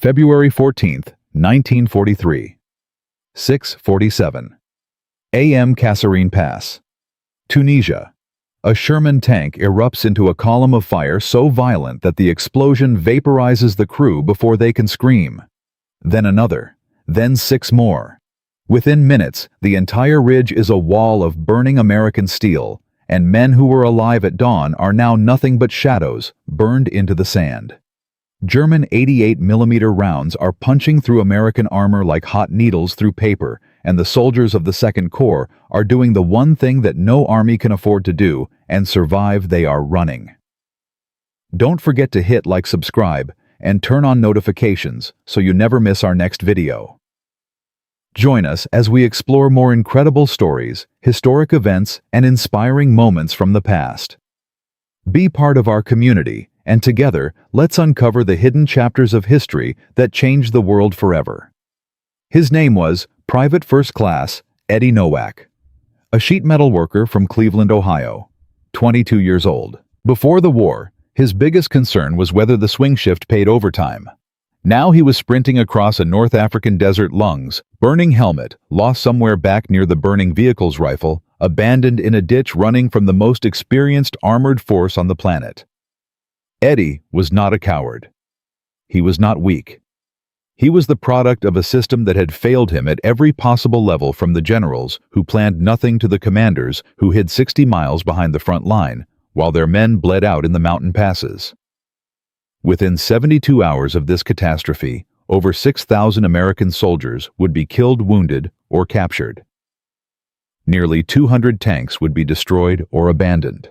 February 14th, 1943. 6:47 a.m. Kasserine Pass. Tunisia. A Sherman tank erupts into a column of fire so violent that the explosion vaporizes the crew before they can scream. Then another. Then 6 more. Within minutes, the entire ridge is a wall of burning American steel, and men who were alive at dawn are now nothing but shadows, burned into the sand. German 88mm rounds are punching through American armor like hot needles through paper, and the soldiers of the Second Corps are doing the one thing that no army can afford to do, and survive. They are running. Don't forget to hit like, subscribe, and turn on notifications so you never miss our next video. Join us as we explore more incredible stories, historic events, and inspiring moments from the past. Be part of our community, and together, let's uncover the hidden chapters of history that changed the world forever. His name was Private First Class Eddie Nowak, a sheet metal worker from Cleveland, Ohio, 22 years old. Before the war, his biggest concern was whether the swing shift paid overtime. Now he was sprinting across a North African desert, lungs, burning helmet, lost somewhere back near the burning vehicle's rifle, abandoned in a ditch, running from the most experienced armored force on the planet. Eddie was not a coward. He was not weak. He was the product of a system that had failed him at every possible level, from the generals who planned nothing to the commanders who hid 60 miles behind the front line while their men bled out in the mountain passes. Within 72 hours of this catastrophe, over 6,000 American soldiers would be killed, wounded, or captured. Nearly 200 tanks would be destroyed or abandoned.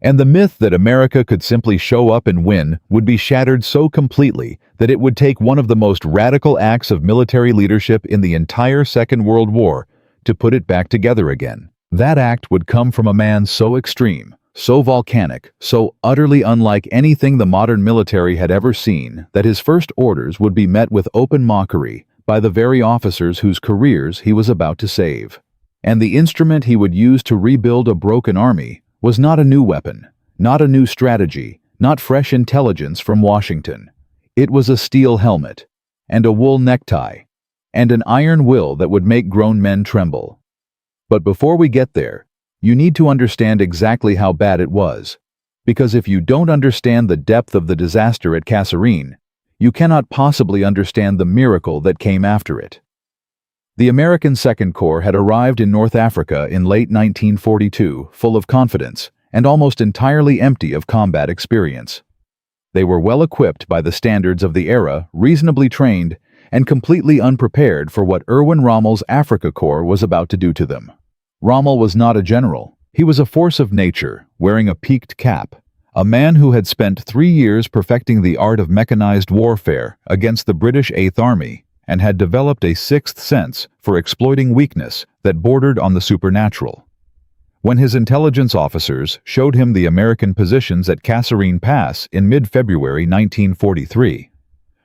And the myth that America could simply show up and win would be shattered so completely that it would take one of the most radical acts of military leadership in the entire Second World War to put it back together again. That act would come from a man so extreme, so volcanic, so utterly unlike anything the modern military had ever seen, that his first orders would be met with open mockery by the very officers whose careers he was about to save. And the instrument he would use to rebuild a broken army was not a new weapon, not a new strategy, not fresh intelligence from Washington. It was a steel helmet, and a wool necktie, and an iron will that would make grown men tremble. But before we get there, you need to understand exactly how bad it was, because if you don't understand the depth of the disaster at Kasserine, you cannot possibly understand the miracle that came after it. The American Second Corps had arrived in North Africa in late 1942, full of confidence and almost entirely empty of combat experience. They were well equipped by the standards of the era, reasonably trained, and completely unprepared for what Erwin Rommel's Africa Corps was about to do to them. Rommel was not a general. He was a force of nature, wearing a peaked cap, a man who had spent 3 years perfecting the art of mechanized warfare against the British Eighth Army, and had developed a sixth sense for exploiting weakness that bordered on the supernatural. When his intelligence officers showed him the American positions at Kasserine Pass in mid-February 1943,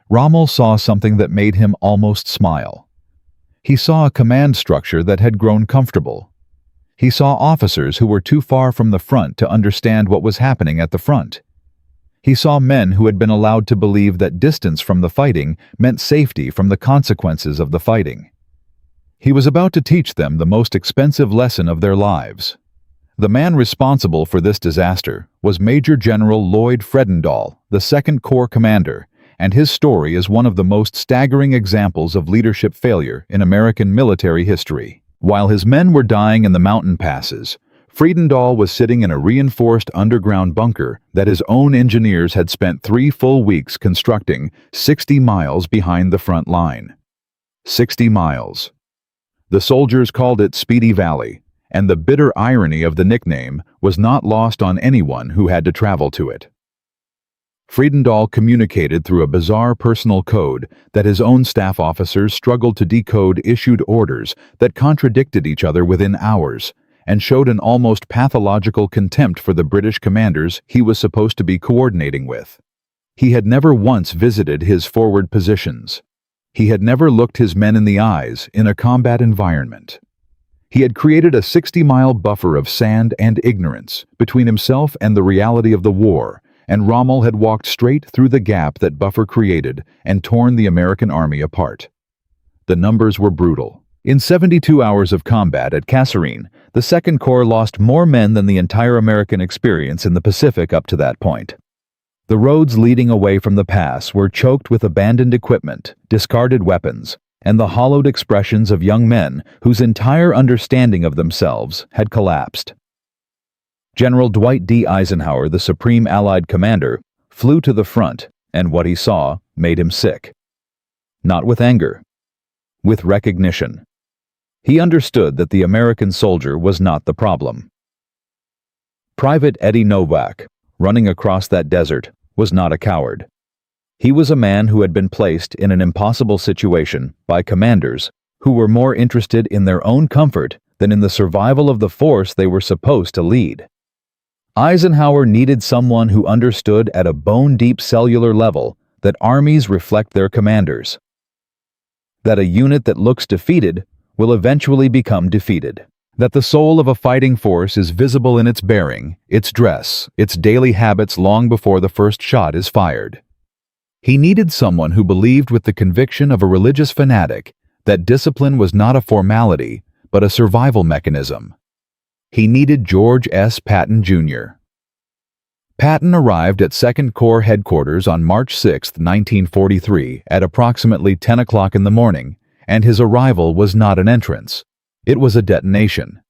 Rommel saw something that made him almost smile. He saw a command structure that had grown comfortable. He saw officers who were too far from the front to understand what was happening at the front. He saw men who had been allowed to believe that distance from the fighting meant safety from the consequences of the fighting. He was about to teach them the most expensive lesson of their lives. The man responsible for this disaster was Major General Lloyd Fredendall, the Second Corps commander, and his story is one of the most staggering examples of leadership failure in American military history. While his men were dying in the mountain passes, Fredendall was sitting in a reinforced underground bunker that his own engineers had spent 3 full weeks constructing 60 miles behind the front line. 60 miles. The soldiers called it Speedy Valley, and the bitter irony of the nickname was not lost on anyone who had to travel to it. Fredendall communicated through a bizarre personal code that his own staff officers struggled to decode, issued orders that contradicted each other within hours, and showed an almost pathological contempt for the British commanders he was supposed to be coordinating with. He had never once visited his forward positions. He had never looked his men in the eyes in a combat environment. He had created a 60-mile buffer of sand and ignorance between himself and the reality of the war, and Rommel had walked straight through the gap that Buffer created and torn the American army apart. The numbers were brutal. In 72 hours of combat at Kasserine, the Second Corps lost more men than the entire American experience in the Pacific up to that point. The roads leading away from the pass were choked with abandoned equipment, discarded weapons, and the hollowed expressions of young men whose entire understanding of themselves had collapsed. General Dwight D. Eisenhower, the Supreme Allied Commander, flew to the front, and what he saw made him sick. Not with anger, with recognition. He understood that the American soldier was not the problem. Private Eddie Novak, running across that desert, was not a coward. He was a man who had been placed in an impossible situation by commanders who were more interested in their own comfort than in the survival of the force they were supposed to lead. Eisenhower needed someone who understood at a bone-deep cellular level that armies reflect their commanders, that a unit that looks defeated will eventually become defeated, that the soul of a fighting force is visible in its bearing, its dress, its daily habits long before the first shot is fired. He needed someone who believed with the conviction of a religious fanatic that discipline was not a formality, but a survival mechanism. He needed George S. Patton, Jr. Patton arrived at Second Corps headquarters on March 6, 1943, at approximately 10 o'clock in the morning, and his arrival was not an entrance. It was a detonation.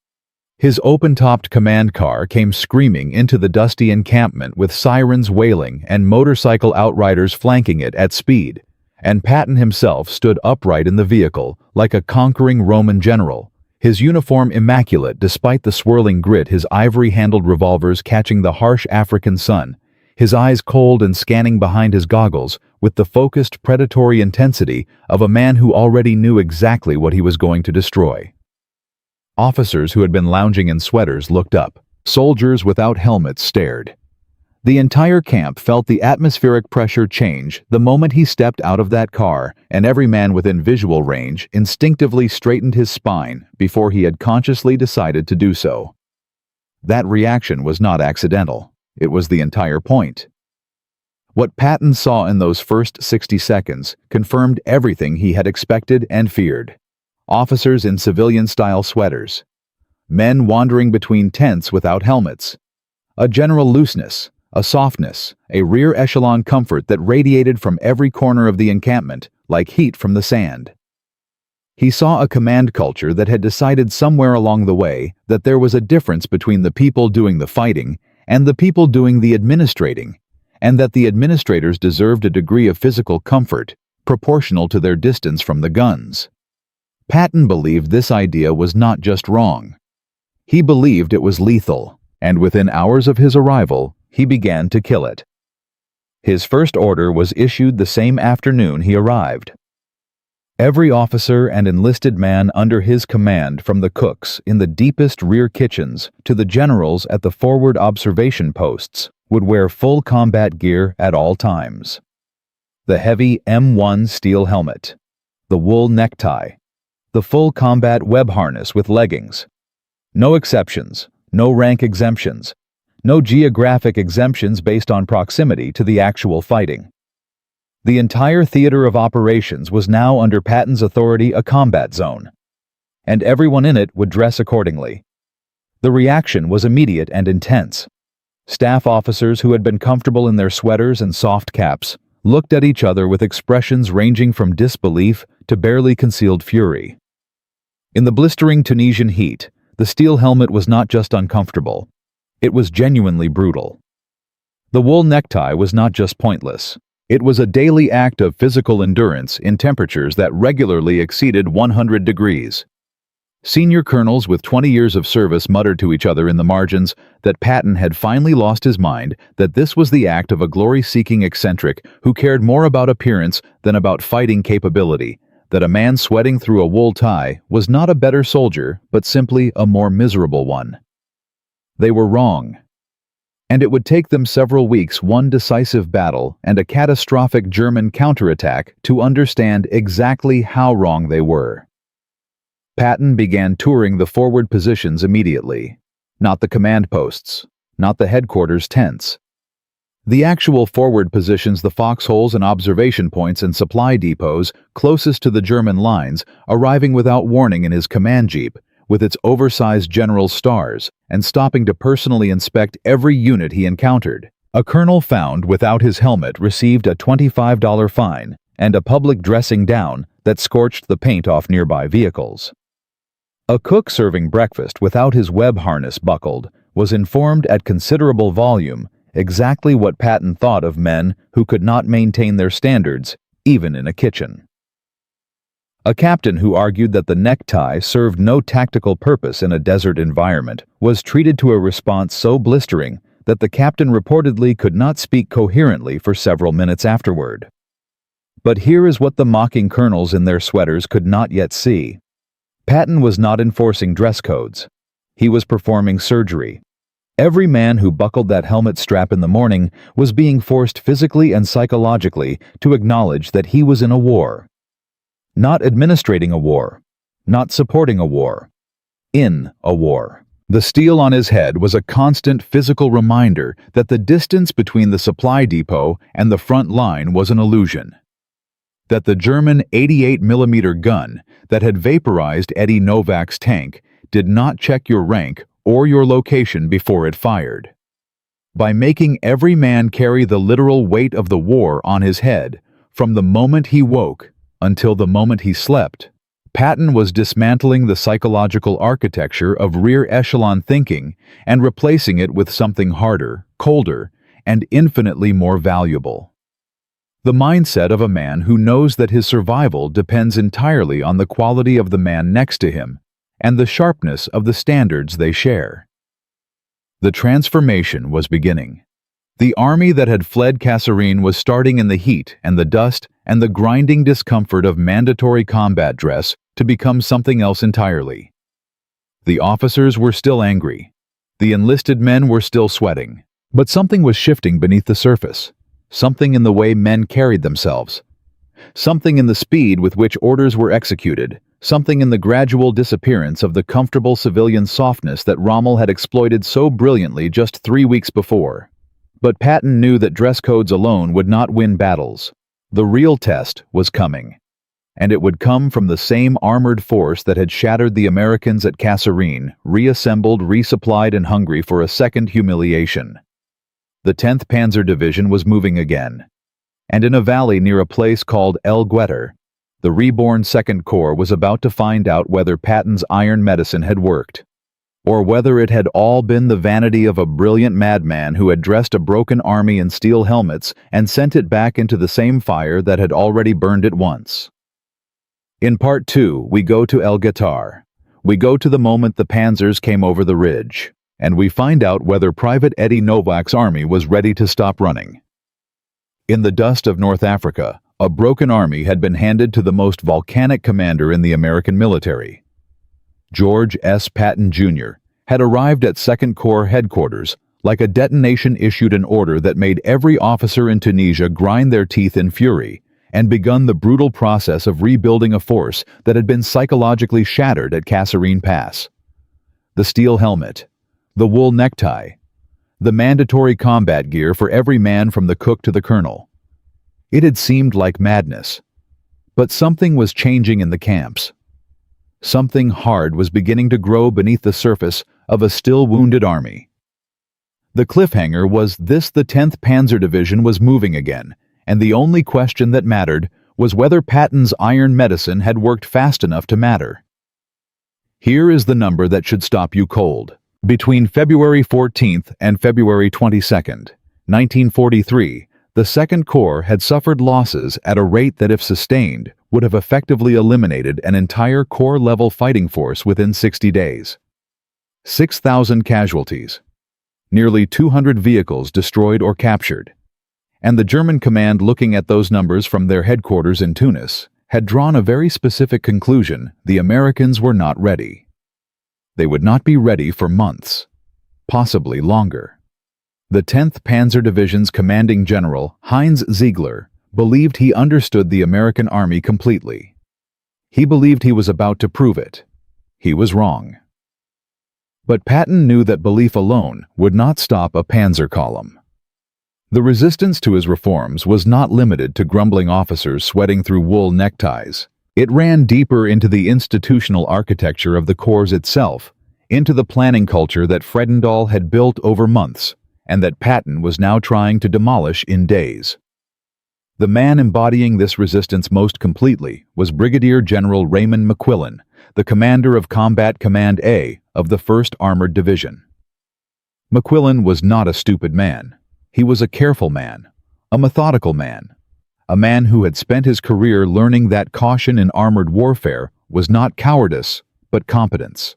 His open-topped command car came screaming into the dusty encampment with sirens wailing and motorcycle outriders flanking it at speed, and Patton himself stood upright in the vehicle like a conquering Roman general, his uniform immaculate despite the swirling grit, his ivory-handled revolvers catching the harsh African sun, his eyes cold and scanning behind his goggles with the focused predatory intensity of a man who already knew exactly what he was going to destroy. Officers who had been lounging in sweaters looked up. Soldiers without helmets stared. The entire camp felt the atmospheric pressure change the moment he stepped out of that car, and every man within visual range instinctively straightened his spine before he had consciously decided to do so. That reaction was not accidental. It was the entire point. What Patton saw in those first 60 seconds confirmed everything he had expected and feared. Officers in civilian-style sweaters. Men wandering between tents without helmets. A general looseness, a softness, a rear echelon comfort that radiated from every corner of the encampment like heat from the sand. He saw a command culture that had decided somewhere along the way that there was a difference between the people doing the fighting and the people doing the administrating, and that the administrators deserved a degree of physical comfort proportional to their distance from the guns. Patton believed this idea was not just wrong. He believed it was lethal, and within hours of his arrival, he began to kill it. His first order was issued the same afternoon he arrived. Every officer and enlisted man under his command, from the cooks in the deepest rear kitchens to the generals at the forward observation posts, would wear full combat gear at all times. The heavy M1 steel helmet, the wool necktie, the full combat web harness with leggings. No exceptions, no rank exemptions, no geographic exemptions based on proximity to the actual fighting. The entire theater of operations was now under Patton's authority a combat zone, and everyone in it would dress accordingly. The reaction was immediate and intense. Staff officers who had been comfortable in their sweaters and soft caps looked at each other with expressions ranging from disbelief to barely concealed fury. In the blistering Tunisian heat, the steel helmet was not just uncomfortable, it was genuinely brutal. The wool necktie was not just pointless, it was a daily act of physical endurance in temperatures that regularly exceeded 100 degrees. Senior colonels with 20 years of service muttered to each other in the margins that Patton had finally lost his mind, that this was the act of a glory-seeking eccentric who cared more about appearance than about fighting capability, that a man sweating through a wool tie was not a better soldier, but simply a more miserable one. They were wrong. And it would take them several weeks, one decisive battle, and a catastrophic German counterattack to understand exactly how wrong they were. Patton began touring the forward positions immediately. Not the command posts, not the headquarters tents. The actual forward positions the foxholes and observation points and supply depots closest to the German lines, arriving without warning in his command jeep, with its oversized general's stars, and stopping to personally inspect every unit he encountered. A colonel found without his helmet received a $25 fine and a public dressing down that scorched the paint off nearby vehicles. A cook serving breakfast without his web harness buckled was informed at considerable volume exactly what Patton thought of men who could not maintain their standards, even in a kitchen. A captain who argued that the necktie served no tactical purpose in a desert environment was treated to a response so blistering that the captain reportedly could not speak coherently for several minutes afterward. But here is what the mocking colonels in their sweaters could not yet see. Patton was not enforcing dress codes. He was performing surgery. Every man who buckled that helmet strap in the morning was being forced physically and psychologically to acknowledge that he was in a war. Not administrating a war, not supporting a war, in a war. The steel on his head was a constant physical reminder that the distance between the supply depot and the front line was an illusion. That the German 88mm gun that had vaporized Eddie Novak's tank did not check your rank or your location before it fired. By making every man carry the literal weight of the war on his head, from the moment he woke until the moment he slept, Patton was dismantling the psychological architecture of rear echelon thinking and replacing it with something harder, colder, and infinitely more valuable. The mindset of a man who knows that his survival depends entirely on the quality of the man next to him and the sharpness of the standards they share. The transformation was beginning. The army that had fled Kasserine was starting in the heat and the dust and the grinding discomfort of mandatory combat dress to become something else entirely. The officers were still angry. The enlisted men were still sweating. But something was shifting beneath the surface. Something in the way men carried themselves. Something in the speed with which orders were executed. Something in the gradual disappearance of the comfortable civilian softness that Rommel had exploited so brilliantly just 3 weeks before. But Patton knew that dress codes alone would not win battles. The real test was coming. And it would come from the same armored force that had shattered the Americans at Kasserine, reassembled, resupplied, and hungry for a second humiliation. The 10th Panzer Division was moving again. And in a valley near a place called El Gueter, the reborn 2nd Corps was about to find out whether Patton's iron medicine had worked, or whether it had all been the vanity of a brilliant madman who had dressed a broken army in steel helmets and sent it back into the same fire that had already burned it once. In Part 2, we go to El Gueter. We go to the moment the panzers came over the ridge, and we find out whether Private Eddie Novak's army was ready to stop running. In the dust of North Africa, a broken army had been handed to the most volcanic commander in the American military. George S. Patton, Jr. had arrived at 2nd Corps headquarters like a detonation issued an order that made every officer in Tunisia grind their teeth in fury and begun the brutal process of rebuilding a force that had been psychologically shattered at Kasserine Pass. The steel helmet, the wool necktie, the mandatory combat gear for every man from the cook to the colonel. It had seemed like madness, but something was changing in the camps. Something hard was beginning to grow beneath the surface of a still wounded army. The cliffhanger was this: the 10th Panzer Division was moving again, and the only question that mattered was whether Patton's iron medicine had worked fast enough to matter. Here is the number that should stop you cold. Between February 14th and February 22nd, 1943, the 2nd Corps had suffered losses at a rate that, if sustained, would have effectively eliminated an entire Corps-level fighting force within 60 days. 6,000 casualties, nearly 200 vehicles destroyed or captured, and the German command, looking at those numbers from their headquarters in Tunis, had drawn a very specific conclusion: the Americans were not ready. They would not be ready for months, possibly longer. The 10th Panzer Division's commanding general, Heinz Ziegler, believed he understood the American army completely. He believed he was about to prove it. He was wrong. But Patton knew that belief alone would not stop a panzer column. The resistance to his reforms was not limited to grumbling officers sweating through wool neckties. It ran deeper into the institutional architecture of the corps itself, into the planning culture that Fredendall had built over months, and that Patton was now trying to demolish in days. The man embodying this resistance most completely was Brigadier General Raymond McQuillan, the commander of Combat Command A of the 1st Armored Division. McQuillan was not a stupid man. He was a careful man, a methodical man, a man who had spent his career learning that caution in armored warfare was not cowardice, but competence.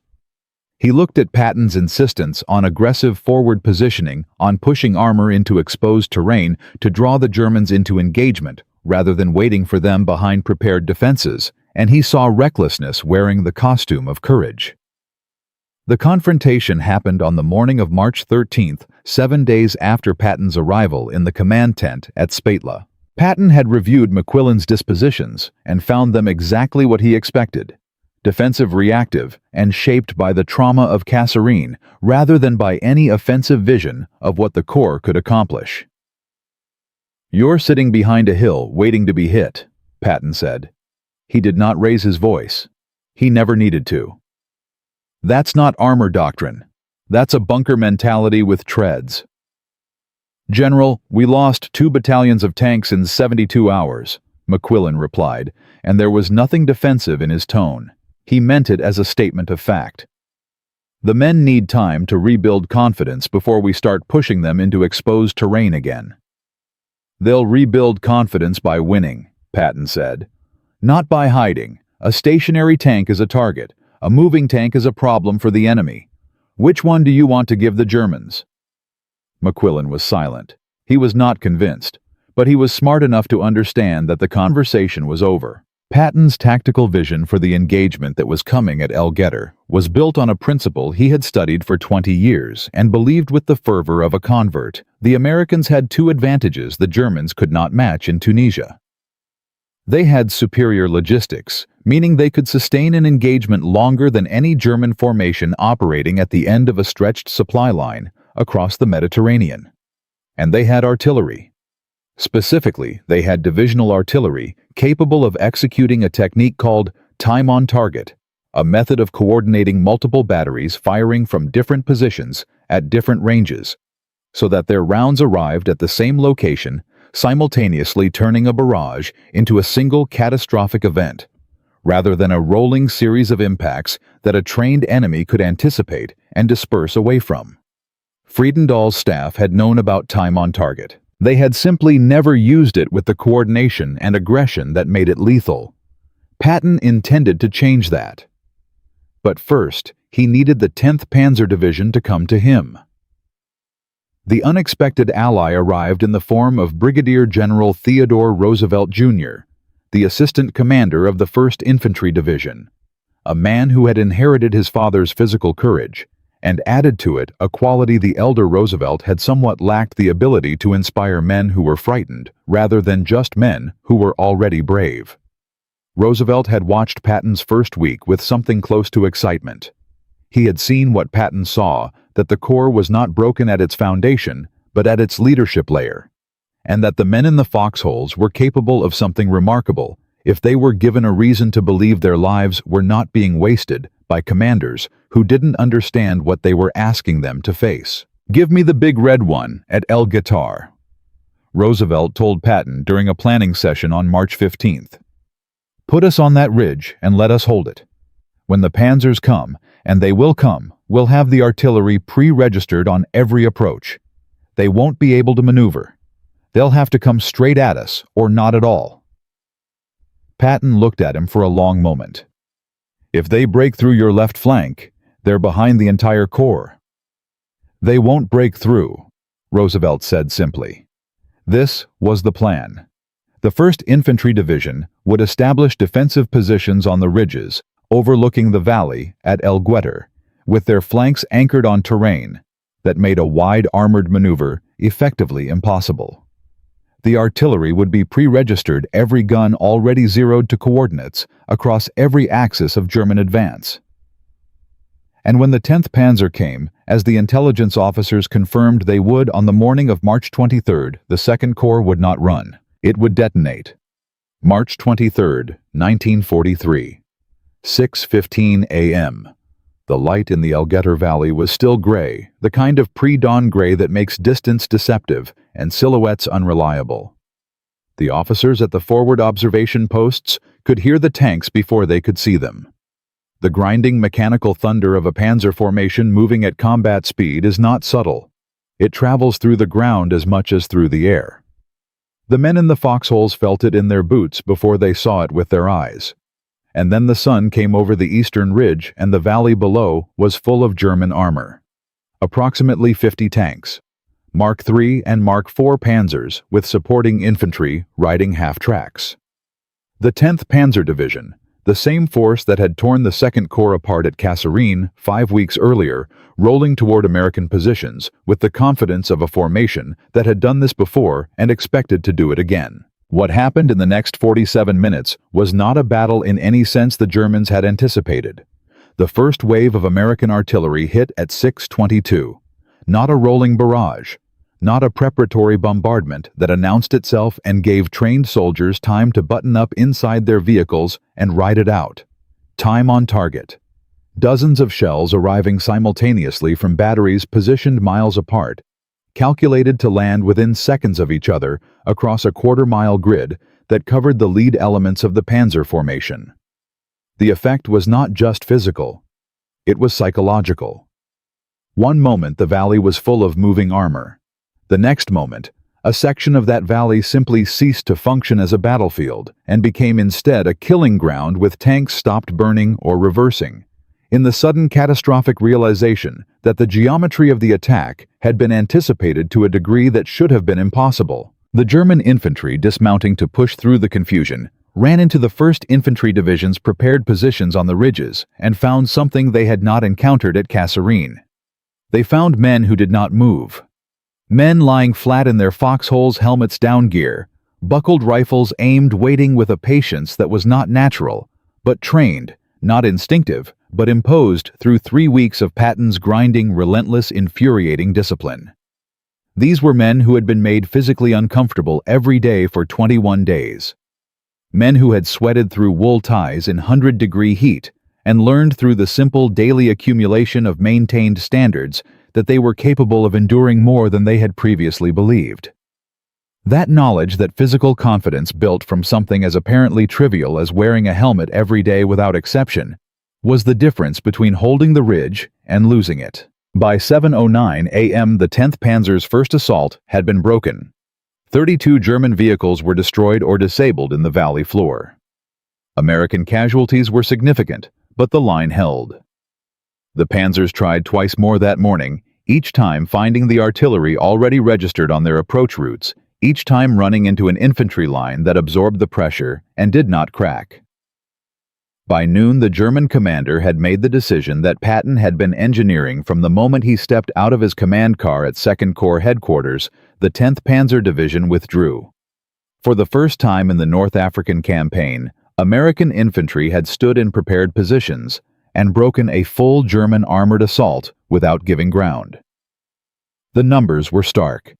He looked at Patton's insistence on aggressive forward positioning, on pushing armor into exposed terrain to draw the Germans into engagement rather than waiting for them behind prepared defenses, and he saw recklessness wearing the costume of courage. The confrontation happened on the morning of March 13th, 7 days after Patton's arrival in the command tent at Spatla. Patton had reviewed McQuillan's dispositions and found them exactly what he expected: defensive reactive and shaped by the trauma of Kasserine rather than by any offensive vision of what the Corps could accomplish. "You're sitting behind a hill waiting to be hit," Patton said. He did not raise his voice. He never needed to. "That's not armor doctrine. That's a bunker mentality with treads." "General, we lost 2 battalions of tanks in 72 hours, McQuillan replied, and there was nothing defensive in his tone. He meant it as a statement of fact. "The men need time to rebuild confidence before we start pushing them into exposed terrain again." "They'll rebuild confidence by winning," Patton said. "Not by hiding. A stationary tank is a target. A moving tank is a problem for the enemy. Which one do you want to give the Germans?" McQuillan was silent. He was not convinced, but he was smart enough to understand that the conversation was over. Patton's tactical vision for the engagement that was coming at El Getter was built on a principle he had studied for 20 years and believed with the fervor of a convert. The Americans had 2 advantages the Germans could not match in Tunisia. They had superior logistics, meaning they could sustain an engagement longer than any German formation operating at the end of a stretched supply line across the Mediterranean. And they had artillery. Specifically, they had divisional artillery capable of executing a technique called time on target, a method of coordinating multiple batteries firing from different positions at different ranges, so that their rounds arrived at the same location, simultaneously turning a barrage into a single catastrophic event, rather than a rolling series of impacts that a trained enemy could anticipate and disperse away from. Fredendall's staff had known about time on target. They had simply never used it with the coordination and aggression that made it lethal. Patton intended to change that. But first, he needed the 10th Panzer Division to come to him. The unexpected ally arrived in the form of Brigadier General Theodore Roosevelt Jr., the assistant commander of the 1st Infantry Division, a man who had inherited his father's physical courage, and added to it a quality the elder Roosevelt had somewhat lacked: the ability to inspire men who were frightened, rather than just men who were already brave. Roosevelt had watched Patton's first week with something close to excitement. He had seen what Patton saw, that the Corps was not broken at its foundation, but at its leadership layer, and that the men in the foxholes were capable of something remarkable if they were given a reason to believe their lives were not being wasted by commanders who didn't understand what they were asking them to face. "Give me the big red one at El Getter," Roosevelt told Patton during a planning session on March 15th. "Put us on that ridge and let us hold it. When the panzers come, and they will come, we'll have the artillery pre-registered on every approach. They won't be able to maneuver. They'll have to come straight at us, or not at all." Patton looked at him for a long moment. "If they break through your left flank, they're behind the entire Corps." "They won't break through," Roosevelt said simply. This was the plan. The 1st Infantry Division would establish defensive positions on the ridges overlooking the valley at El Getter, with their flanks anchored on terrain that made a wide armored maneuver effectively impossible. The artillery would be pre-registered, every gun already zeroed to coordinates across every axis of German advance. And when the 10th Panzer came, as the intelligence officers confirmed they would on the morning of March 23rd, the 2nd Corps would not run. It would detonate. March 23rd, 1943. 6:15 a.m. The light in the Elgeter Valley was still gray, the kind of pre-dawn gray that makes distance deceptive and silhouettes unreliable. The officers at the forward observation posts could hear the tanks before they could see them. The grinding mechanical thunder of a panzer formation moving at combat speed is not subtle. It travels through the ground as much as through the air. The men in the foxholes felt it in their boots before they saw it with their eyes. And then the sun came over the eastern ridge and the valley below was full of German armor. Approximately 50 tanks, Mark III and Mark IV panzers with supporting infantry riding half-tracks. The 10th Panzer Division, the same force that had torn the 2nd Corps apart at Kasserine 5 weeks earlier, rolling toward American positions with the confidence of a formation that had done this before and expected to do it again. What happened in the next 47 minutes was not a battle in any sense the Germans had anticipated. The first wave of American artillery hit at 6:22. Not a rolling barrage, not a preparatory bombardment that announced itself and gave trained soldiers time to button up inside their vehicles and ride it out. Time on target. Dozens of shells arriving simultaneously from batteries positioned miles apart, calculated to land within seconds of each other across a quarter-mile grid that covered the lead elements of the panzer formation. The effect was not just physical, it was psychological. One moment the valley was full of moving armor. The next moment, a section of that valley simply ceased to function as a battlefield and became instead a killing ground with tanks stopped burning or reversing, in the sudden catastrophic realization that the geometry of the attack had been anticipated to a degree that should have been impossible. The German infantry, dismounting to push through the confusion, ran into the 1st Infantry Division's prepared positions on the ridges and found something they had not encountered at Kasserine. They found men who did not move. Men lying flat in their foxholes, helmets down gear, buckled rifles aimed, waiting with a patience that was not natural, but trained, not instinctive, but imposed through 3 weeks of Patton's grinding, relentless, infuriating discipline. These were men who had been made physically uncomfortable every day for 21 days. Men who had sweated through wool ties in 100-degree heat and learned through the simple daily accumulation of maintained standards that they were capable of enduring more than they had previously believed. That knowledge that physical confidence built from something as apparently trivial as wearing a helmet every day without exception was the difference between holding the ridge and losing it. By 7:09 a.m. the 10th Panzer's first assault had been broken. 32 German vehicles were destroyed or disabled in the valley floor. American casualties were significant, but the line held. The Panzers tried twice more that morning, each time finding the artillery already registered on their approach routes, each time running into an infantry line that absorbed the pressure and did not crack. By noon, the German commander had made the decision that Patton had been engineering from the moment he stepped out of his command car at 2nd Corps headquarters. The 10th Panzer Division withdrew. For the first time in the North African campaign, American infantry had stood in prepared positions and broken a full German armored assault without giving ground. The numbers were stark.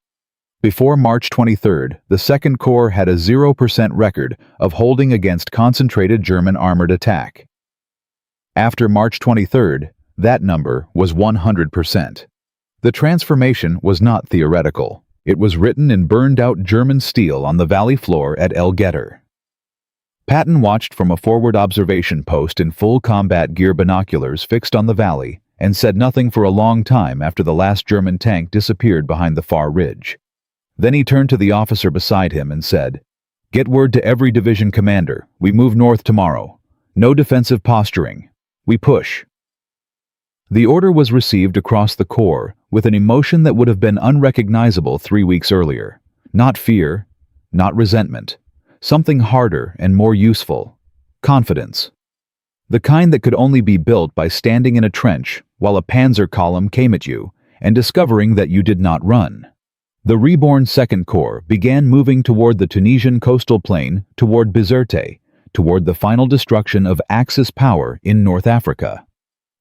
Before March 23rd, the 2nd Corps had a 0% record of holding against concentrated German armored attack. After March 23rd, that number was 100%. The transformation was not theoretical. It was written in burned-out German steel on the valley floor at Elgeter. Patton watched from a forward observation post in full combat gear, binoculars fixed on the valley, and said nothing for a long time after the last German tank disappeared behind the far ridge. Then he turned to the officer beside him and said, "Get word to every division commander. We move north tomorrow. No defensive posturing. We push." The order was received across the Corps with an emotion that would have been unrecognizable 3 weeks earlier. Not fear, not resentment. Something harder and more useful. Confidence. The kind that could only be built by standing in a trench while a panzer column came at you and discovering that you did not run. The reborn 2nd Corps began moving toward the Tunisian coastal plain, toward Bizerte, toward the final destruction of Axis power in North Africa.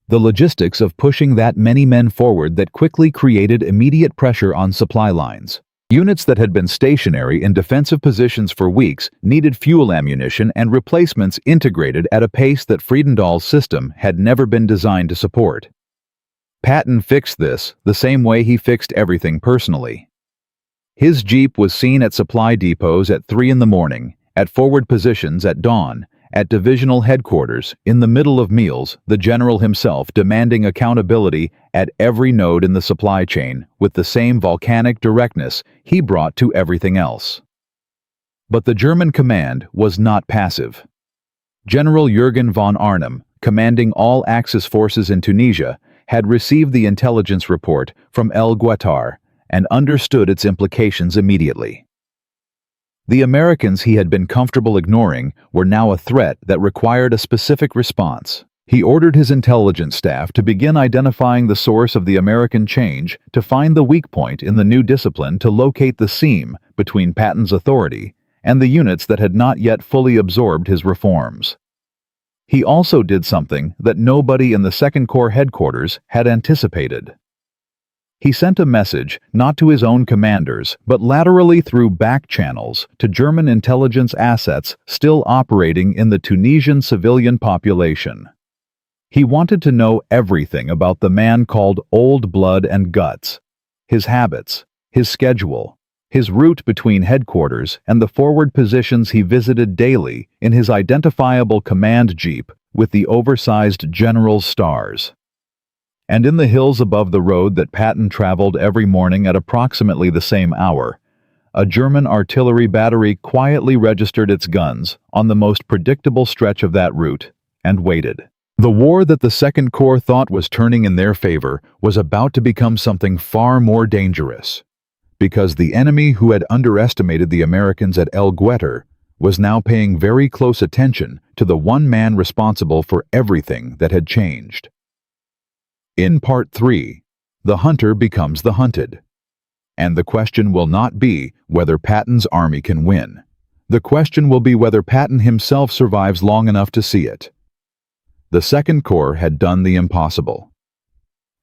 The logistics of pushing that many men forward that quickly created immediate pressure on supply lines. Units that had been stationary in defensive positions for weeks needed fuel ammunition and replacements integrated at a pace that Friedendall's system had never been designed to support. Patton fixed this the same way he fixed everything personally. His jeep was seen at supply depots at 3 in the morning, at forward positions at dawn, at divisional headquarters, in the middle of meals, the general himself demanding accountability at every node in the supply chain with the same volcanic directness he brought to everything else. But the German command was not passive. General Jürgen von Arnim, commanding all Axis forces in Tunisia, had received the intelligence report from El Guettar and understood its implications immediately. The Americans he had been comfortable ignoring were now a threat that required a specific response. He ordered his intelligence staff to begin identifying the source of the American change, to find the weak point in the new discipline, to locate the seam between Patton's authority and the units that had not yet fully absorbed his reforms. He also did something that nobody in the Second Corps headquarters had anticipated. He sent a message not to his own commanders, but laterally through back channels to German intelligence assets still operating in the Tunisian civilian population. He wanted to know everything about the man called Old Blood and Guts, his habits, his schedule, his route between headquarters and the forward positions he visited daily in his identifiable command jeep with the oversized general's stars. And in the hills above the road that Patton traveled every morning at approximately the same hour, a German artillery battery quietly registered its guns on the most predictable stretch of that route and waited. The war that the Second Corps thought was turning in their favor was about to become something far more dangerous, because the enemy who had underestimated the Americans at El Guettar was now paying very close attention to the one man responsible for everything that had changed. In Part 3, the hunter becomes the hunted. And the question will not be whether Patton's army can win. The question will be whether Patton himself survives long enough to see it. The Second Corps had done the impossible.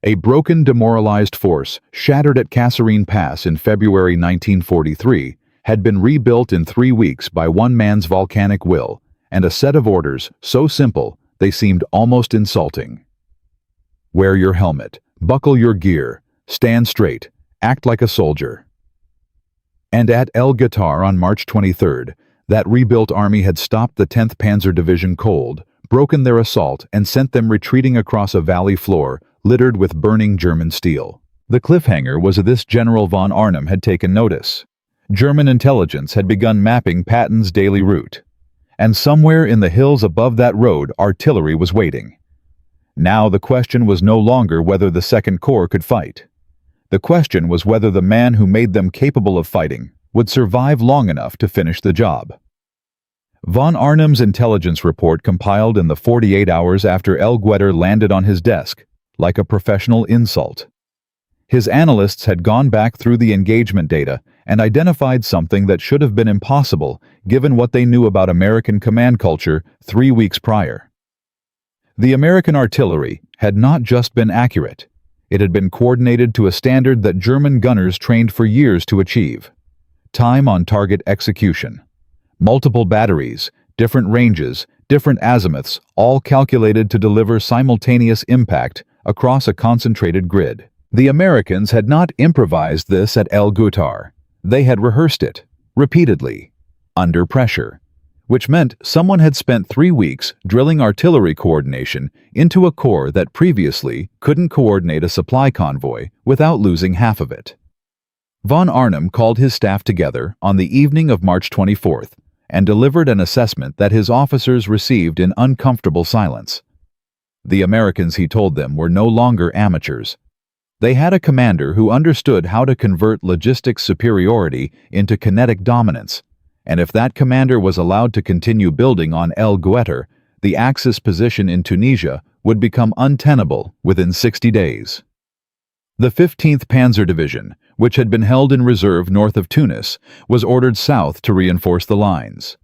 A broken, demoralized force, shattered at Kasserine Pass in February 1943, had been rebuilt in 3 weeks by one man's volcanic will, and a set of orders so simple they seemed almost insulting. Wear your helmet, buckle your gear, stand straight, act like a soldier. And at El Guettar on March 23rd, that rebuilt army had stopped the 10th Panzer Division cold, broken their assault, and sent them retreating across a valley floor littered with burning German steel. The cliffhanger was that this General von Arnim had taken notice. German intelligence had begun mapping Patton's daily route. And somewhere in the hills above that road, artillery was waiting. Now the question was no longer whether the Second Corps could fight. The question was whether the man who made them capable of fighting would survive long enough to finish the job. Von Arnim's intelligence report, compiled in the 48 hours after El Guettar landed on his desk, like a professional insult. His analysts had gone back through the engagement data and identified something that should have been impossible given what they knew about American command culture 3 weeks prior. The American artillery had not just been accurate, it had been coordinated to a standard that German gunners trained for years to achieve. Time on target execution. Multiple batteries, different ranges, different azimuths, all calculated to deliver simultaneous impact across a concentrated grid. The Americans had not improvised this at El Guettar. They had rehearsed it, repeatedly, under pressure, which meant someone had spent 3 weeks drilling artillery coordination into a corps that previously couldn't coordinate a supply convoy without losing half of it. Von Arnim called his staff together on the evening of March 24th and delivered an assessment that his officers received in uncomfortable silence. The Americans, he told them, were no longer amateurs. They had a commander who understood how to convert logistics superiority into kinetic dominance, and if that commander was allowed to continue building on El Guettar, the Axis position in Tunisia would become untenable within 60 days. The 15th Panzer Division, which had been held in reserve north of Tunis, was ordered south to reinforce the lines.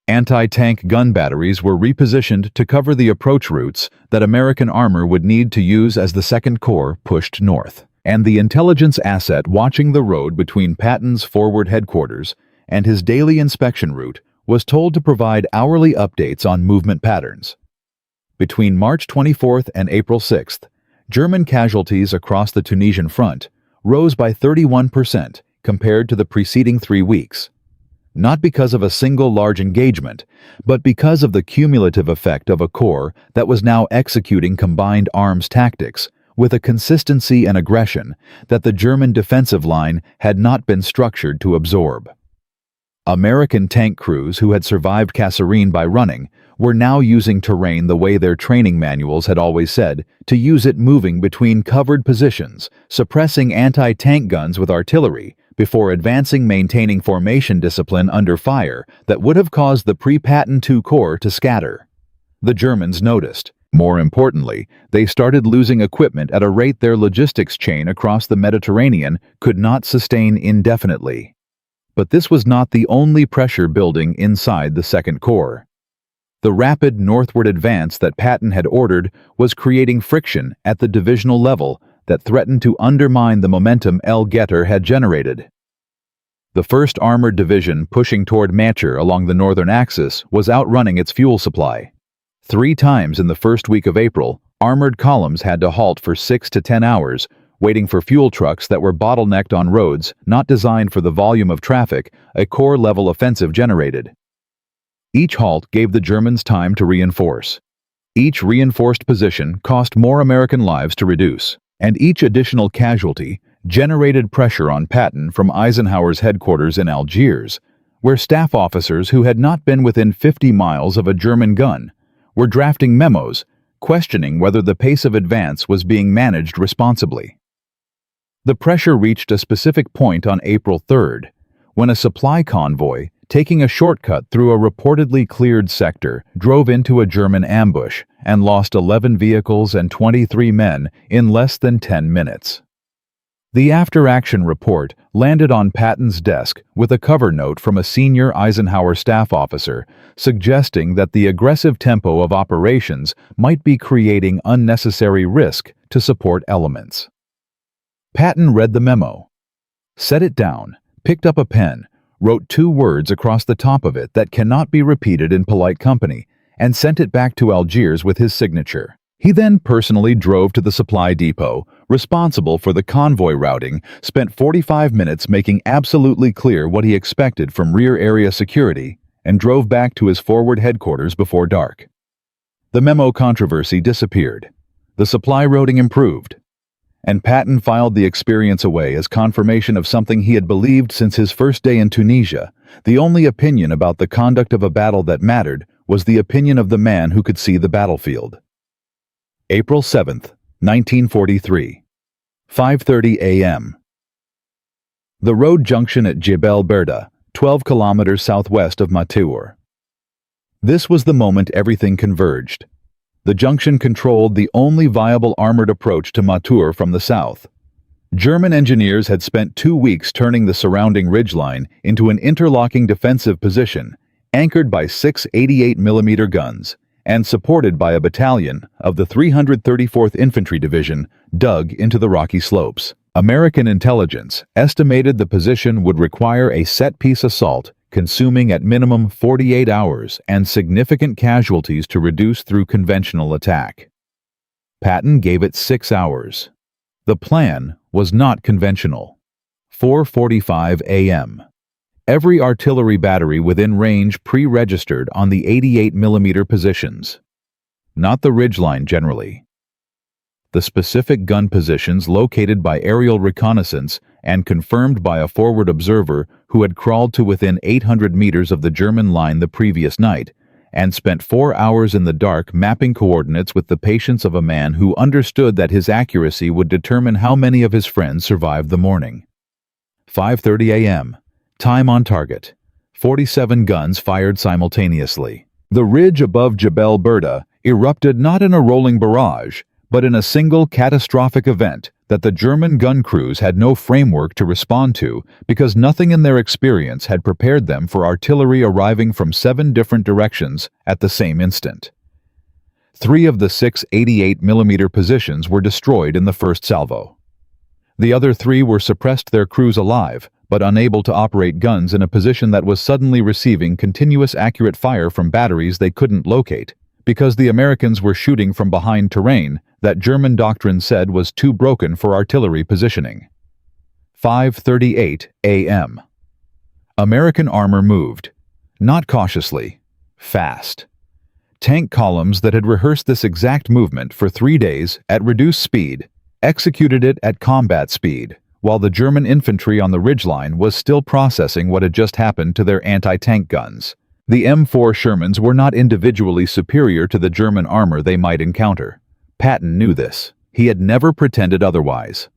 Anti-tank gun batteries were repositioned to cover the approach routes that American armor would need to use as the Second Corps pushed north. And the intelligence asset watching the road between Patton's forward headquarters and his daily inspection route was told to provide hourly updates on movement patterns. Between March 24th and April 6th, German casualties across the Tunisian front rose by 31% compared to the preceding 3 weeks. Not because of a single large engagement, but because of the cumulative effect of a corps that was now executing combined arms tactics with a consistency and aggression that the German defensive line had not been structured to absorb. American tank crews who had survived Kasserine by running were now using terrain the way their training manuals had always said, to use it moving between covered positions, suppressing anti-tank guns with artillery, before advancing maintaining formation discipline under fire that would have caused the pre-Patton II Corps to scatter. The Germans noticed. More importantly, they started losing equipment at a rate their logistics chain across the Mediterranean could not sustain indefinitely. But this was not the only pressure building inside the Second Corps. The rapid northward advance that Patton had ordered was creating friction at the divisional level that threatened to undermine the momentum El Getter had generated. The 1st Armored Division pushing toward Macher along the northern axis was outrunning its fuel supply. 3 times in the first week of April, armored columns had to halt for 6 to 10 hours, waiting for fuel trucks that were bottlenecked on roads not designed for the volume of traffic a corps-level offensive generated. Each halt gave the Germans time to reinforce. Each reinforced position cost more American lives to reduce, and each additional casualty generated pressure on Patton from Eisenhower's headquarters in Algiers, where staff officers who had not been within 50 miles of a German gun were drafting memos questioning whether the pace of advance was being managed responsibly. The pressure reached a specific point on April 3rd, when a supply convoy, taking a shortcut through a reportedly cleared sector, drove into a German ambush and lost 11 vehicles and 23 men in less than 10 minutes. The after-action report landed on Patton's desk with a cover note from a senior Eisenhower staff officer suggesting that the aggressive tempo of operations might be creating unnecessary risk to support elements. Patton read the memo, set it down, picked up a pen, wrote 2 words across the top of it that cannot be repeated in polite company, and sent it back to Algiers with his signature. He then personally drove to the supply depot, responsible for the convoy routing, spent 45 minutes making absolutely clear what he expected from rear area security, and drove back to his forward headquarters before dark. The memo controversy disappeared. The supply routing improved. And Patton filed the experience away as confirmation of something he had believed since his first day in Tunisia. The only opinion about the conduct of a battle that mattered was the opinion of the man who could see the battlefield. April 7th, 1943, 5:30 a.m. The road junction at Jebel Berda, 12 kilometers southwest of Matur. This was the moment everything converged. The junction controlled the only viable armored approach to Matur from the south. German engineers had spent 2 weeks turning the surrounding ridgeline into an interlocking defensive position, anchored by 6 88mm guns, and supported by a battalion of the 334th Infantry Division dug into the rocky slopes. American intelligence estimated the position would require a set-piece assault consuming at minimum 48 hours and significant casualties to reduce through conventional attack. Patton gave it 6 hours. The plan was not conventional. 4:45 a.m. Every artillery battery within range pre-registered on the 88mm positions. Not the ridgeline generally. The specific gun positions located by aerial reconnaissance and confirmed by a forward observer who had crawled to within 800 meters of the German line the previous night and spent 4 hours in the dark mapping coordinates with the patience of a man who understood that his accuracy would determine how many of his friends survived the morning. 5:30 a.m. Time on target. 47 guns fired simultaneously. The ridge above Jebel Berda erupted not in a rolling barrage, but in a single catastrophic event that the German gun crews had no framework to respond to because nothing in their experience had prepared them for artillery arriving from 7 different directions at the same instant. 3 of the 6 88mm positions were destroyed in the first salvo. The other 3 were suppressed, their crews alive, but unable to operate guns in a position that was suddenly receiving continuous accurate fire from batteries they couldn't locate, because the Americans were shooting from behind terrain that German doctrine said was too broken for artillery positioning. 5:38 a.m. American armor moved, not cautiously, fast. Tank columns that had rehearsed this exact movement for 3 days at reduced speed executed it at combat speed, while the German infantry on the ridgeline was still processing what had just happened to their anti-tank guns. The M4 Shermans were not individually superior to the German armor they might encounter. Patton knew this. He had never pretended otherwise.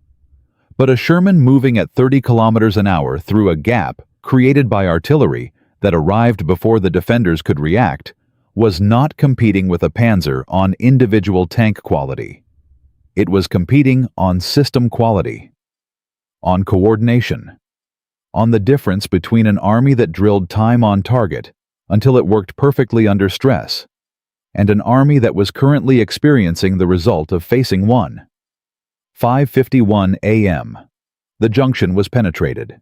But a Sherman moving at 30 kilometers an hour through a gap created by artillery that arrived before the defenders could react was not competing with a Panzer on individual tank quality. It was competing on system quality, on coordination, on the difference between an army that drilled time on target until it worked perfectly under stress, and an army that was currently experiencing the result of facing one. 5:51 a.m. The junction was penetrated.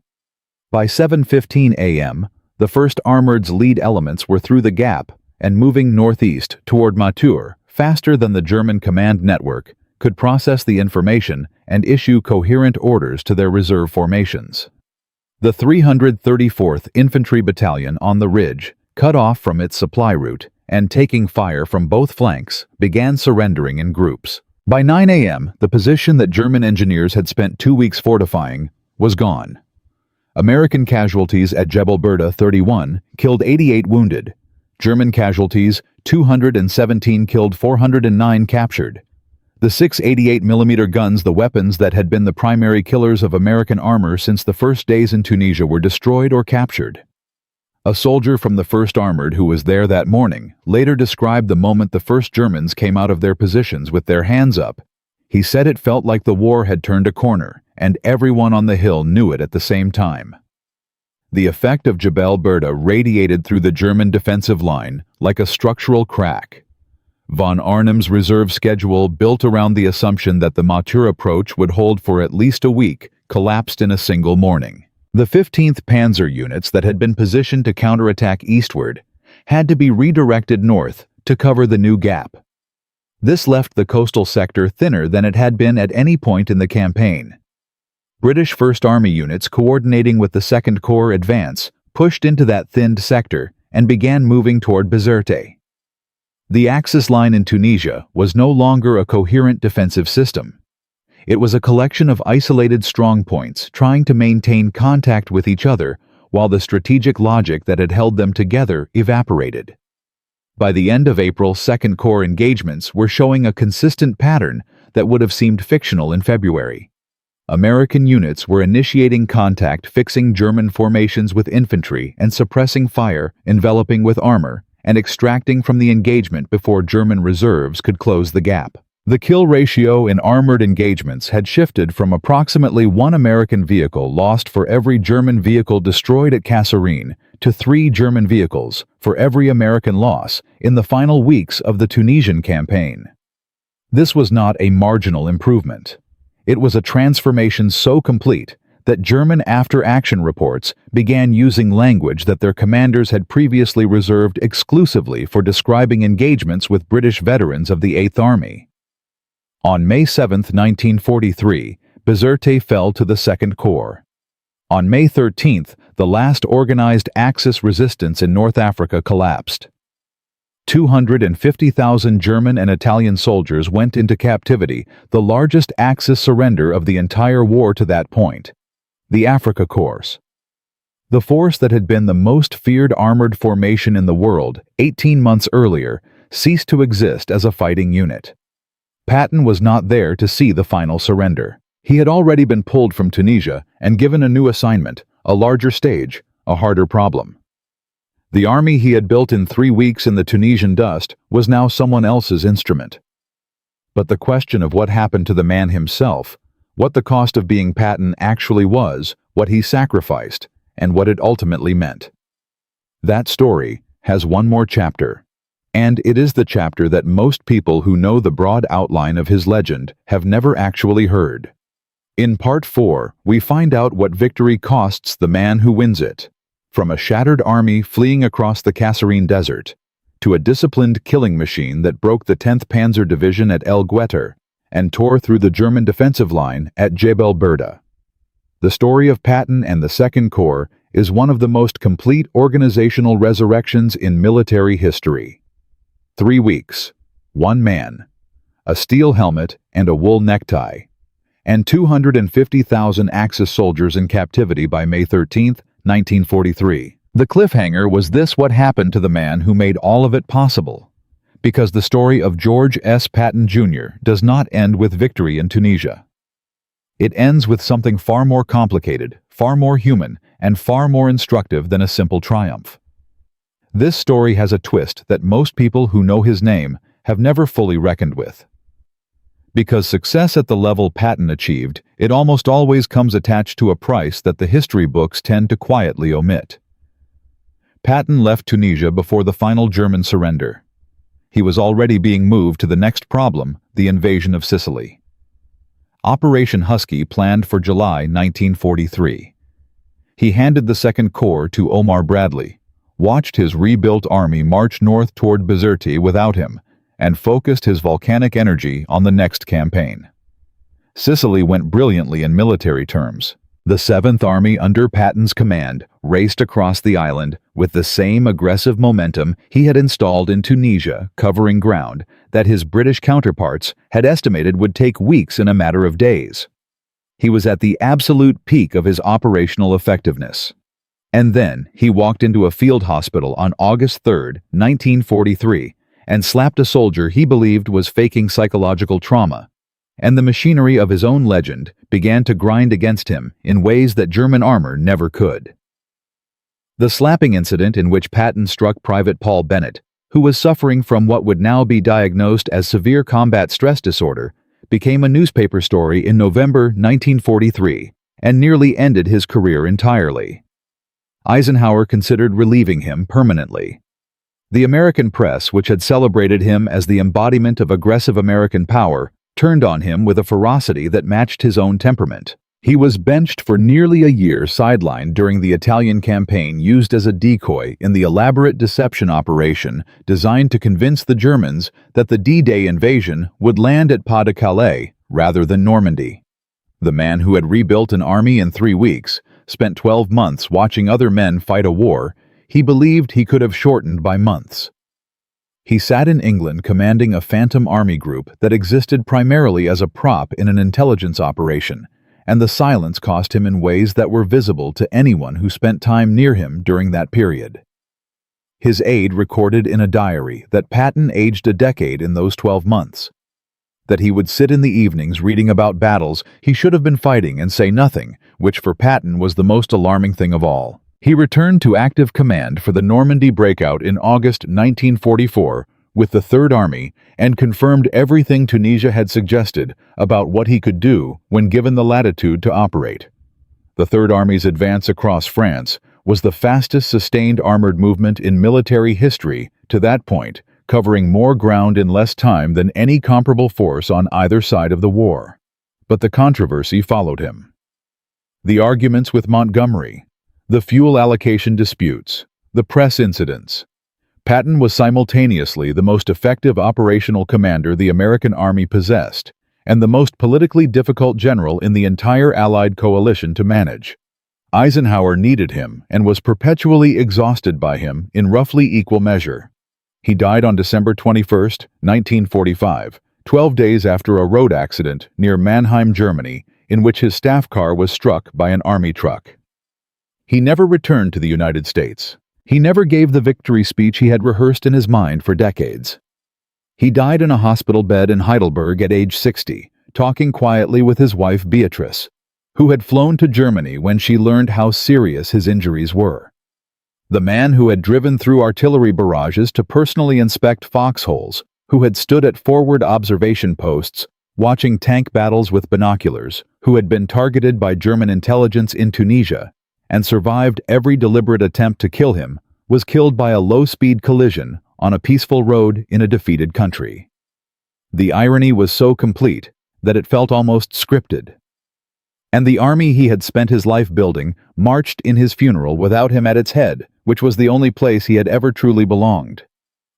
By 7:15 a.m., the 1st Armored's lead elements were through the gap and moving northeast toward Matur, faster than the German command network could process the information and issue coherent orders to their reserve formations. The 334th Infantry Battalion on the ridge, cut off from its supply route and taking fire from both flanks, began surrendering in groups. By 9 a.m., the position that German engineers had spent 2 weeks fortifying was gone. American casualties at Jebel Burda 31 killed 88 wounded. German casualties 217 killed, 409 captured. The 6 88mm guns, the weapons that had been the primary killers of American armor since the first days in Tunisia, were destroyed or captured. A soldier from the 1st Armored who was there that morning later described the moment the first Germans came out of their positions with their hands up. He said it felt like the war had turned a corner, and everyone on the hill knew it at the same time. The effect of Jebel Burda radiated through the German defensive line like a structural crack. Von Arnim's reserve schedule, built around the assumption that the Matur approach would hold for at least a week, collapsed in a single morning. The 15th Panzer units that had been positioned to counterattack eastward had to be redirected north to cover the new gap. This left the coastal sector thinner than it had been at any point in the campaign. British 1st Army units, coordinating with the 2nd Corps advance, pushed into that thinned sector and began moving toward Bizerte. The Axis line in Tunisia was no longer a coherent defensive system. It was a collection of isolated strongpoints trying to maintain contact with each other while the strategic logic that had held them together evaporated. By the end of April, 2nd Corps engagements were showing a consistent pattern that would have seemed fictional in February. American units were initiating contact, fixing German formations with infantry and suppressing fire, enveloping with armor, and extracting from the engagement before German reserves could close the gap. The kill ratio in armored engagements had shifted from approximately 1 American vehicle lost for every German vehicle destroyed at Kasserine to 3 German vehicles for every American loss in the final weeks of the Tunisian campaign. This was not a marginal improvement. It was a transformation so complete that German after-action reports began using language that their commanders had previously reserved exclusively for describing engagements with British veterans of the 8th Army. On May 7, 1943, Bizerte fell to the 2nd Corps. On May 13, the last organized Axis resistance in North Africa collapsed. 250,000 German and Italian soldiers went into captivity, the largest Axis surrender of the entire war to that point. The Africa Corps. The force that had been the most feared armored formation in the world 18 months earlier ceased to exist as a fighting unit. Patton was not there to see the final surrender. He had already been pulled from Tunisia and given a new assignment, a larger stage, a harder problem. The army he had built in 3 weeks in the Tunisian dust was now someone else's instrument. But the question of what happened to the man himself, what the cost of being Patton actually was, what he sacrificed, and what it ultimately meant. That story has one more chapter, and it is the chapter that most people who know the broad outline of his legend have never actually heard. In Part 4, we find out what victory costs the man who wins it. From a shattered army fleeing across the Kasserine Desert, to a disciplined killing machine that broke the 10th Panzer Division at El Gueter and tore through the German defensive line at Jebel Burda. The story of Patton and the Second Corps is one of the most complete organizational resurrections in military history. 3 weeks, 1 man, a steel helmet and a wool necktie, and 250,000 Axis soldiers in captivity by May 13, 1943. The cliffhanger was this: what happened to the man who made all of it possible? Because the story of George S. Patton Jr. does not end with victory in Tunisia. It ends with something far more complicated, far more human, and far more instructive than a simple triumph. This story has a twist that most people who know his name have never fully reckoned with. Because success at the level Patton achieved, it almost always comes attached to a price that the history books tend to quietly omit. Patton left Tunisia before the final German surrender. He was already being moved to the next problem, the invasion of Sicily. Operation Husky planned for July 1943. He handed the Second Corps to Omar Bradley, watched his rebuilt army march north toward Bizerti without him, and focused his volcanic energy on the next campaign. Sicily went brilliantly in military terms. The 7th Army under Patton's command raced across the island with the same aggressive momentum he had installed in Tunisia, covering ground that his British counterparts had estimated would take weeks in a matter of days. He was at the absolute peak of his operational effectiveness. And then he walked into a field hospital on August 3, 1943, and slapped a soldier he believed was faking psychological trauma, and the machinery of his own legend began to grind against him in ways that German armor never could. The slapping incident in which Patton struck Private Paul Bennett, who was suffering from what would now be diagnosed as severe combat stress disorder, became a newspaper story in November 1943 and nearly ended his career entirely. Eisenhower considered relieving him permanently. The American press, which had celebrated him as the embodiment of aggressive American power, turned on him with a ferocity that matched his own temperament. He was benched for nearly a year, sidelined during the Italian campaign used as a decoy in the elaborate deception operation designed to convince the Germans that the D-Day invasion would land at Pas-de-Calais rather than Normandy. The man who had rebuilt an army in 3 weeks, spent 12 months watching other men fight a war he believed he could have shortened by months. He sat in England commanding a phantom army group that existed primarily as a prop in an intelligence operation, and the silence cost him in ways that were visible to anyone who spent time near him during that period. His aide recorded in a diary that Patton aged a decade in those 12 months, that he would sit in the evenings reading about battles he should have been fighting and say nothing, which for Patton was the most alarming thing of all. He returned to active command for the Normandy breakout in August 1944 with the Third Army and confirmed everything Tunisia had suggested about what he could do when given the latitude to operate. The Third Army's advance across France was the fastest sustained armored movement in military history to that point, covering more ground in less time than any comparable force on either side of the war. But the controversy followed him. The arguments with Montgomery, the fuel allocation disputes, the press incidents. Patton was simultaneously the most effective operational commander the American Army possessed, and the most politically difficult general in the entire Allied coalition to manage. Eisenhower needed him and was perpetually exhausted by him in roughly equal measure. He died on December 21, 1945, 12 days after a road accident near Mannheim, Germany, in which his staff car was struck by an army truck. He never returned to the United States. He never gave the victory speech he had rehearsed in his mind for decades. He died in a hospital bed in Heidelberg at age 60, talking quietly with his wife Beatrice, who had flown to Germany when she learned how serious his injuries were. The man who had driven through artillery barrages to personally inspect foxholes, who had stood at forward observation posts, watching tank battles with binoculars, who had been targeted by German intelligence in Tunisia, and survived every deliberate attempt to kill him, was killed by a low-speed collision on a peaceful road in a defeated country. The irony was so complete that it felt almost scripted. And the army he had spent his life building marched in his funeral without him at its head, which was the only place he had ever truly belonged.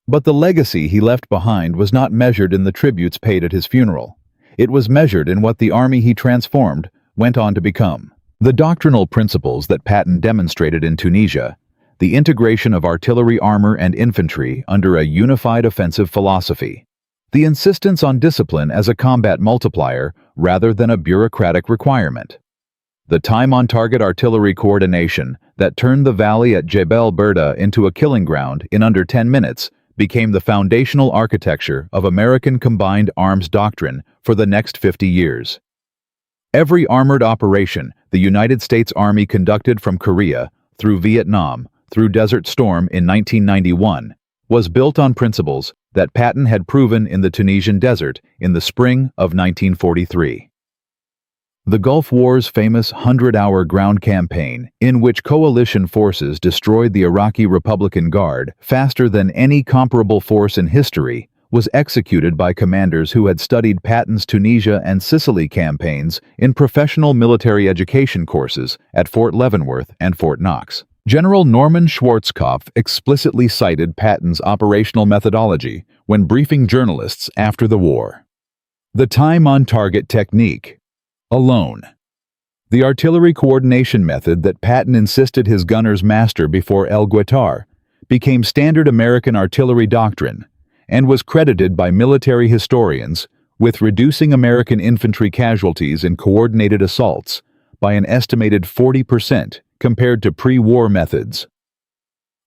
But the legacy he left behind was not measured in the tributes paid at his funeral. It was measured in what the army he transformed went on to become. The doctrinal principles that Patton demonstrated in Tunisia, the integration of artillery, armor, and infantry under a unified offensive philosophy, the insistence on discipline as a combat multiplier rather than a bureaucratic requirement, the time-on-target artillery coordination that turned the valley at Jebel Burda into a killing ground in under 10 minutes became the foundational architecture of American combined arms doctrine for the next 50 years. Every armored operation the United States Army conducted from Korea through Vietnam through Desert Storm in 1991 was built on principles that Patton had proven in the Tunisian desert in the spring of 1943. The Gulf War's famous 100-hour ground campaign, in which coalition forces destroyed the Iraqi Republican Guard faster than any comparable force in history, was executed by commanders who had studied Patton's Tunisia and Sicily campaigns in professional military education courses at Fort Leavenworth and Fort Knox. General Norman Schwarzkopf explicitly cited Patton's operational methodology when briefing journalists after the war. The time-on-target technique. Alone. The artillery coordination method that Patton insisted his gunners master before El Guetar became standard American artillery doctrine and was credited by military historians with reducing American infantry casualties in coordinated assaults by an estimated 40% compared to pre-war methods.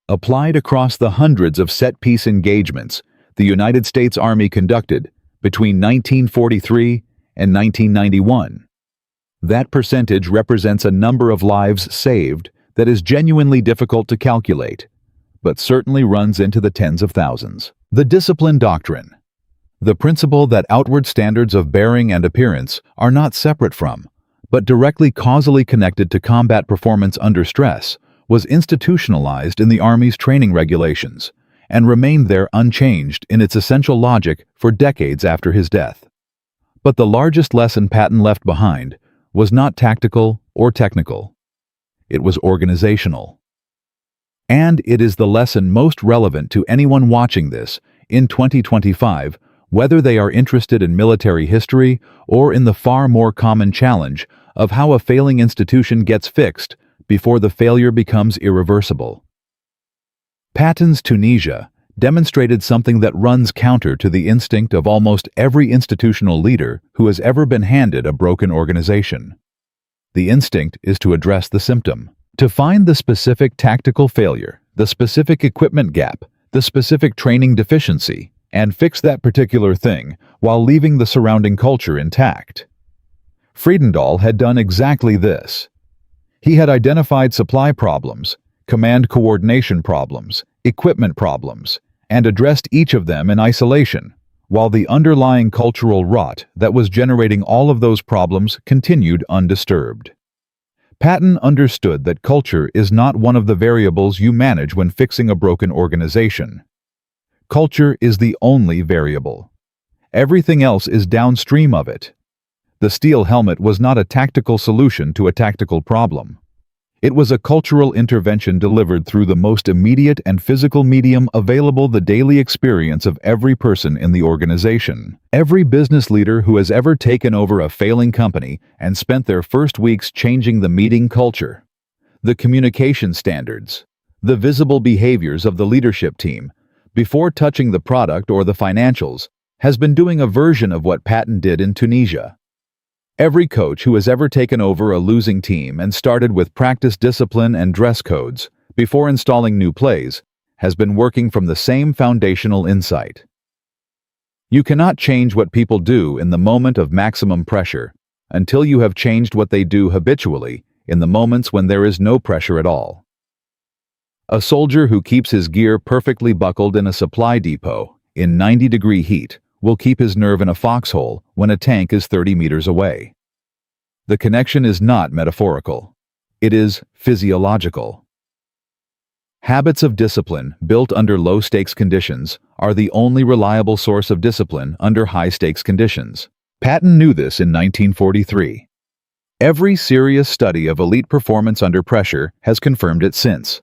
Applied across the hundreds of set-piece engagements the United States Army conducted between 1943 and 1991, that percentage represents a number of lives saved that is genuinely difficult to calculate, but certainly runs into the tens of thousands. The discipline doctrine. The principle that outward standards of bearing and appearance are not separate from, but directly causally connected to combat performance under stress, was institutionalized in the Army's training regulations and remained there unchanged in its essential logic for decades after his death. But the largest lesson Patton left behind was not tactical or technical. It was organizational. And it is the lesson most relevant to anyone watching this in 2025, whether they are interested in military history or in the far more common challenge of how a failing institution gets fixed before the failure becomes irreversible. Patton's Tunisia demonstrated something that runs counter to the instinct of almost every institutional leader who has ever been handed a broken organization. The instinct is to address the symptom, to find the specific tactical failure, the specific equipment gap, the specific training deficiency, and fix that particular thing while leaving the surrounding culture intact. Friedendahl had done exactly this. He had identified supply problems, command coordination problems, equipment problems, and addressed each of them in isolation, while the underlying cultural rot that was generating all of those problems continued undisturbed. Patton understood that culture is not one of the variables you manage when fixing a broken organization. Culture is the only variable. Everything else is downstream of it. The steel helmet was not a tactical solution to a tactical problem. It was a cultural intervention delivered through the most immediate and physical medium available, the daily experience of every person in the organization. Every business leader who has ever taken over a failing company and spent their first weeks changing the meeting culture, the communication standards, the visible behaviors of the leadership team, before touching the product or the financials, has been doing a version of what Patton did in Tunisia. Every coach who has ever taken over a losing team and started with practice discipline and dress codes before installing new plays has been working from the same foundational insight. You cannot change what people do in the moment of maximum pressure until you have changed what they do habitually in the moments when there is no pressure at all. A soldier who keeps his gear perfectly buckled in a supply depot in 90-degree heat will keep his nerve in a foxhole when a tank is 30 meters away. The connection is not metaphorical. It is physiological. Habits of discipline built under low-stakes conditions are the only reliable source of discipline under high-stakes conditions. Patton knew this in 1943. Every serious study of elite performance under pressure has confirmed it since.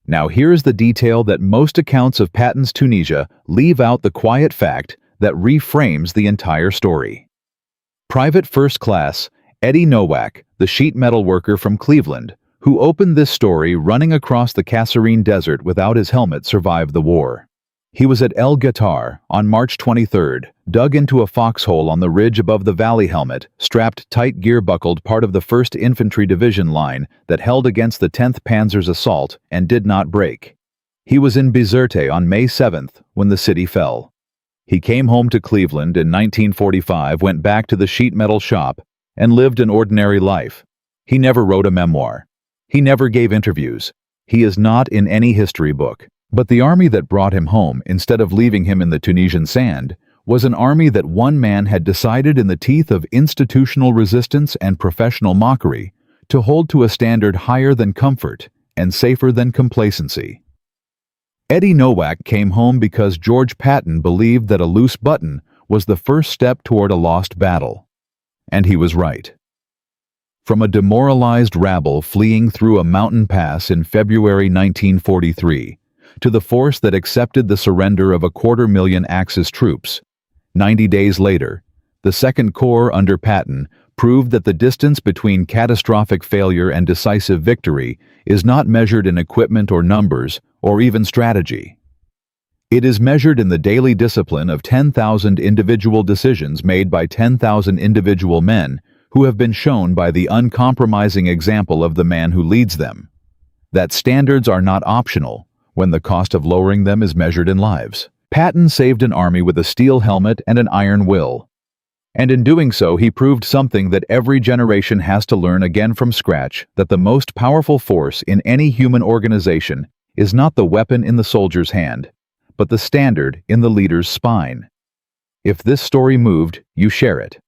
Now here's the detail that most accounts of Patton's Tunisia leave out, the quiet fact that reframes the entire story. Private First Class Eddie Nowak, the sheet metal worker from Cleveland, who opened this story running across the Kasserine desert without his helmet, survived the war. He was at El Guitar on March 23rd, dug into a foxhole on the ridge above the valley helmet, strapped tight gear-buckled part of the 1st Infantry Division line that held against the 10th Panzer's assault and did not break. He was in Bizerte on May 7th when the city fell. He came home to Cleveland in 1945, went back to the sheet metal shop, and lived an ordinary life. He never wrote a memoir. He never gave interviews. He is not in any history book. But the army that brought him home, instead of leaving him in the Tunisian sand, was an army that one man had decided, in the teeth of institutional resistance and professional mockery, to hold to a standard higher than comfort and safer than complacency. Eddie Nowak came home because George Patton believed that a loose button was the first step toward a lost battle. And he was right. From a demoralized rabble fleeing through a mountain pass in February 1943, to the force that accepted the surrender of 250,000 Axis troops, 90 days later, the Second Corps under Patton proved that the distance between catastrophic failure and decisive victory is not measured in equipment or numbers or even strategy. It is measured in the daily discipline of 10,000 individual decisions made by 10,000 individual men who have been shown by the uncompromising example of the man who leads them that standards are not optional when the cost of lowering them is measured in lives. Patton saved an army with a steel helmet and an iron will. And in doing so, he proved something that every generation has to learn again from scratch, that the most powerful force in any human organization is not the weapon in the soldier's hand, but the standard in the leader's spine. If this story moved, you share it.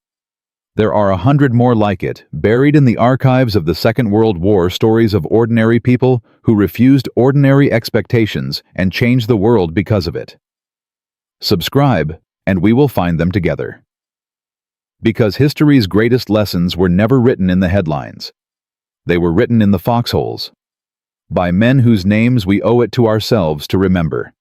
There are 100 more like it, buried in the archives of the Second World War, stories of ordinary people who refused ordinary expectations and changed the world because of it. Subscribe, and we will find them together. Because history's greatest lessons were never written in the headlines. They were written in the foxholes, by men whose names we owe it to ourselves to remember.